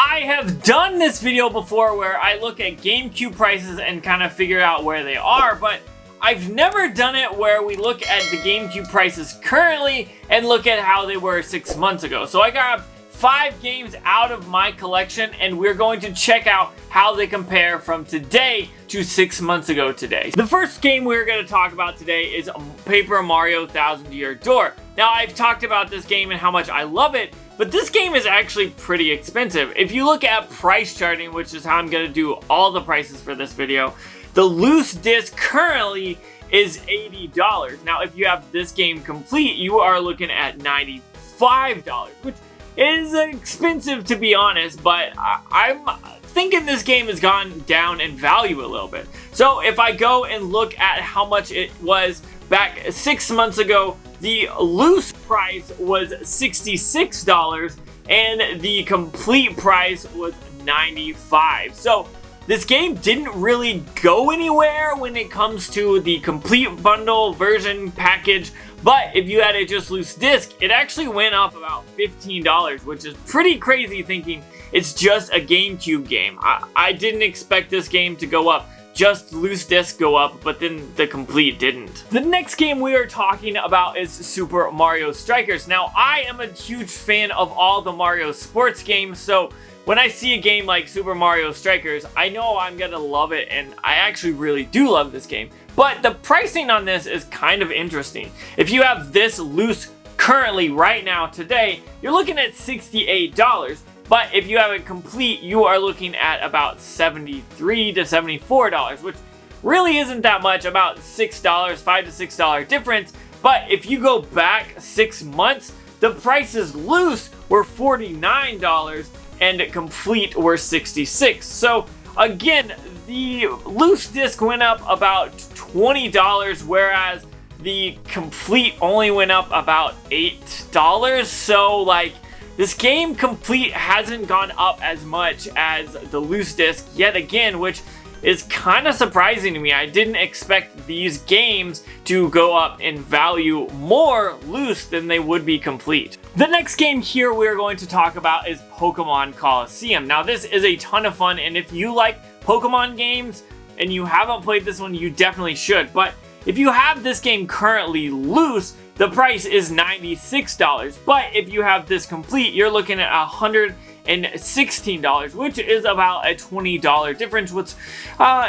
I have done this video before where I look at GameCube prices and kind of figure out where they are, but I've never done it where we look at the GameCube prices currently and look at how they were 6 months ago. So I got 5 games out of my collection and we're going to check out how they compare from today to 6 months ago today. The first game we're going to talk about today is Paper Mario Thousand Year Door. Now I've talked about this game and how much I love it, but this game is actually pretty expensive. If you look at price charting, which is how I'm going to do all the prices for this video, the loose disc currently is $80. Now if you have this game complete, you are looking at $95, which is expensive to be honest, but I'm thinking this game has gone down in value a little bit. So if I go and look at how much it was back 6 months ago, the loose price was $66 and the complete price was $95. So this game didn't really go anywhere when it comes to the complete bundle version package, but if you had a just loose disc, it actually went up about $15, which is pretty crazy thinking it's just a GameCube game. I didn't expect this game to go up. Just loose disc go up, but then the complete didn't. The next game we are talking about is Super Mario Strikers. Now, I am a huge fan of all the Mario sports games, so when I see a game like Super Mario Strikers, I know I'm gonna love it, and I actually really do love this game. But the pricing on this is kind of interesting. If you have this loose currently right now today, you're looking at $68. But if you have it complete, you are looking at about $73 to $74, which really isn't that much, about $6, $5 to $6 difference. But if you go back 6 months, the prices loose were $49 and complete were $66. So again, the loose disc went up about $20, whereas the complete only went up about $8. So like, this game complete hasn't gone up as much as the loose disc yet again, which is kind of surprising to me. I didn't expect these games to go up in value more loose than they would be complete. The next game here we're going to talk about is Pokemon Colosseum. Now this is a ton of fun, and if you like Pokemon games and you haven't played this one, you definitely should. But if you have this game currently loose, the price is $96, but if you have this complete, you're looking at $116, which is about a $20 difference, which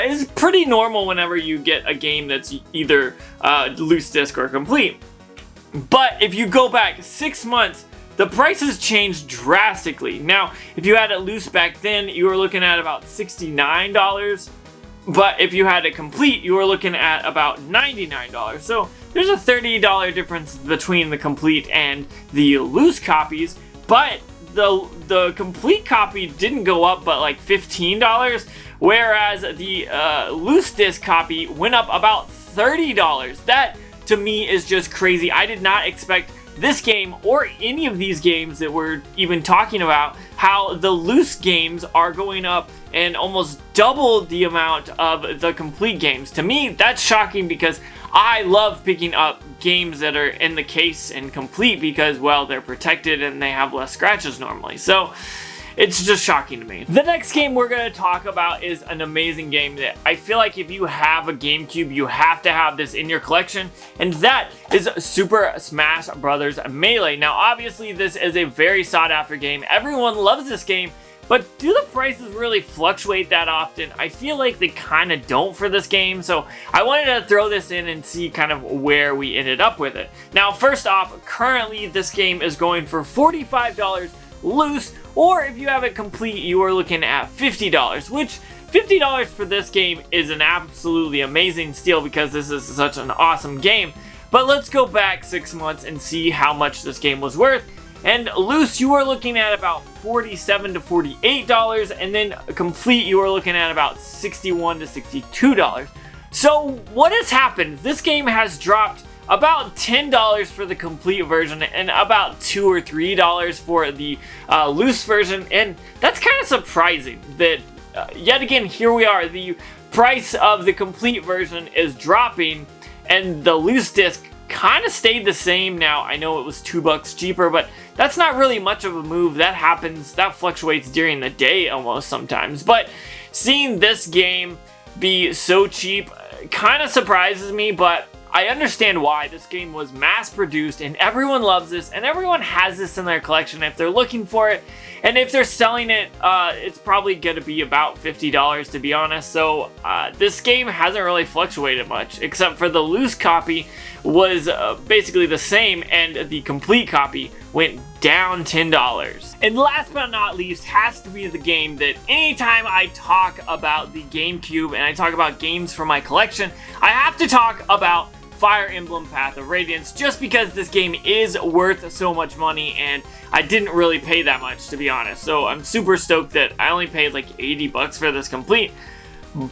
is pretty normal whenever you get a game that's either loose disc or complete. But if you go back 6 months, the prices changed drastically. Now, if you had it loose back then, you were looking at about $69. But if you had it complete, you were looking at about $99. So there's a $30 difference between the complete and the loose copies. But the complete copy didn't go up but like $15, whereas the loose disc copy went up about $30. That to me is just crazy. I did not expect this game or any of these games that we're even talking about, how the loose games are going up and almost double the amount of the complete games. To me, that's shocking because I love picking up games that are in the case and complete because, well, they're protected and they have less scratches normally. So it's just shocking to me. The next game we're going to talk about is an amazing game that I feel like if you have a GameCube, you have to have this in your collection, and that is Super Smash Bros. Melee. Now, obviously, this is a very sought-after game. Everyone loves this game, but do the prices really fluctuate that often? I feel like they kind of don't for this game, so I wanted to throw this in and see kind of where we ended up with it. Now, first off, currently this game is going for $45 loose, or if you have it complete, you are looking at $50, which $50 for this game is an absolutely amazing steal because this is such an awesome game. But let's go back 6 months and see how much this game was worth. And loose, you are looking at about $47 to $48, and then complete, you are looking at about $61 to $62. So what has happened? This game has dropped about $10 for the complete version and about $2 or $3 for the loose version, and that's kind of surprising that yet again here we are, the price of the complete version is dropping and the loose disc kind of stayed the same. Now, I know it was $2 cheaper, but that's not really much of a move. That happens, that fluctuates during the day almost sometimes. But seeing this game be so cheap kind of surprises me, but I understand why. This game was mass produced and everyone loves this and everyone has this in their collection if they're looking for it. And if they're selling it, it's probably going to be about $50 to be honest. So this game hasn't really fluctuated much, except for the loose copy was basically the same and the complete copy went down $10. And last but not least has to be the game that anytime I talk about the GameCube and I talk about games from my collection, I have to talk about Fire Emblem Path of Radiance, just because this game is worth so much money and I didn't really pay that much to be honest. So I'm super stoked that I only paid like $80 for this complete.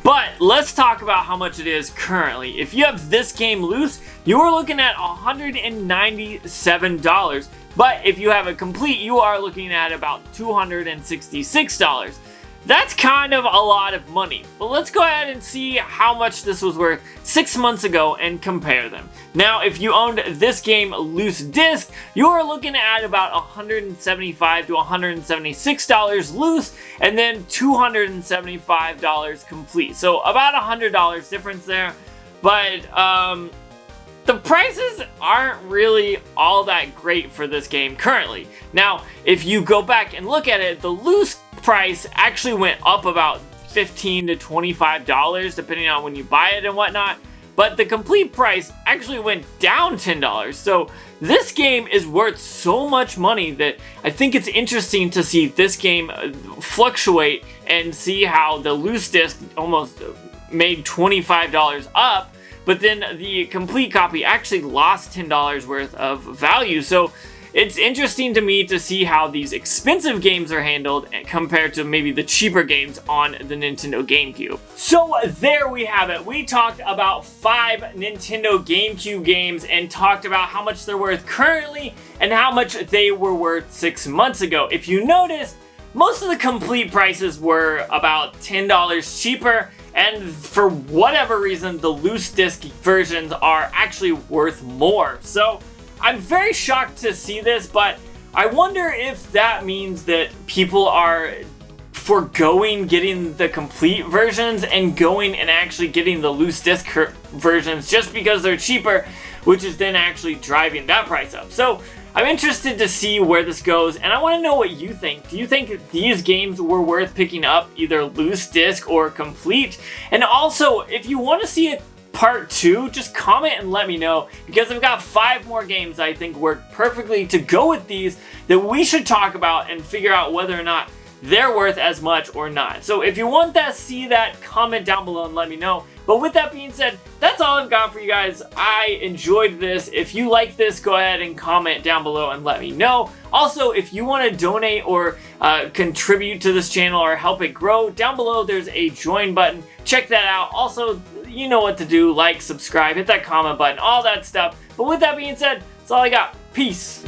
But let's talk about how much it is currently. If you have this game loose, you are looking at $197. But if you have a complete, you are looking at about $266. That's kind of a lot of money, but let's go ahead and see how much this was worth 6 months ago and compare them. Now, if you owned this game loose disc, you are looking at about $175 to $176 loose, and then $275 complete. So about $100 difference there, but the prices aren't really all that great for this game currently. Now, if you go back and look at it, the loose price actually went up about $15 to $25 depending on when you buy it and whatnot, but the complete price actually went down $10. So this game is worth so much money that I think it's interesting to see this game fluctuate and see how the loose disc almost made $25 up, but then the complete copy actually lost $10 worth of value. So it's interesting to me to see how these expensive games are handled compared to maybe the cheaper games on the Nintendo GameCube. So there we have it. We talked about 5 Nintendo GameCube games and talked about how much they're worth currently and how much they were worth 6 months ago. If you noticed, most of the complete prices were about $10 cheaper, and for whatever reason, the loose disc versions are actually worth more. So I'm very shocked to see this, but I wonder if that means that people are foregoing getting the complete versions and going and actually getting the loose disc versions just because they're cheaper, which is then actually driving that price up. So I'm interested to see where this goes, and I want to know what you think. Do you think these games were worth picking up, either loose disc or complete? And also, if you want to see a part 2, just comment and let me know, because I've got 5 more games I think work perfectly to go with these that we should talk about and figure out whether or not they're worth as much or not. So if you want to see that, comment down below and let me know. But with that being said, that's all I've got for you guys. I enjoyed this. If you like this, go ahead and comment down below and let me know. Also, if you want to donate or contribute to this channel or help it grow, down below there's a join button. Check that out. Also, you know what to do. Like, subscribe, hit that comment button, all that stuff. But with that being said, that's all I got. Peace.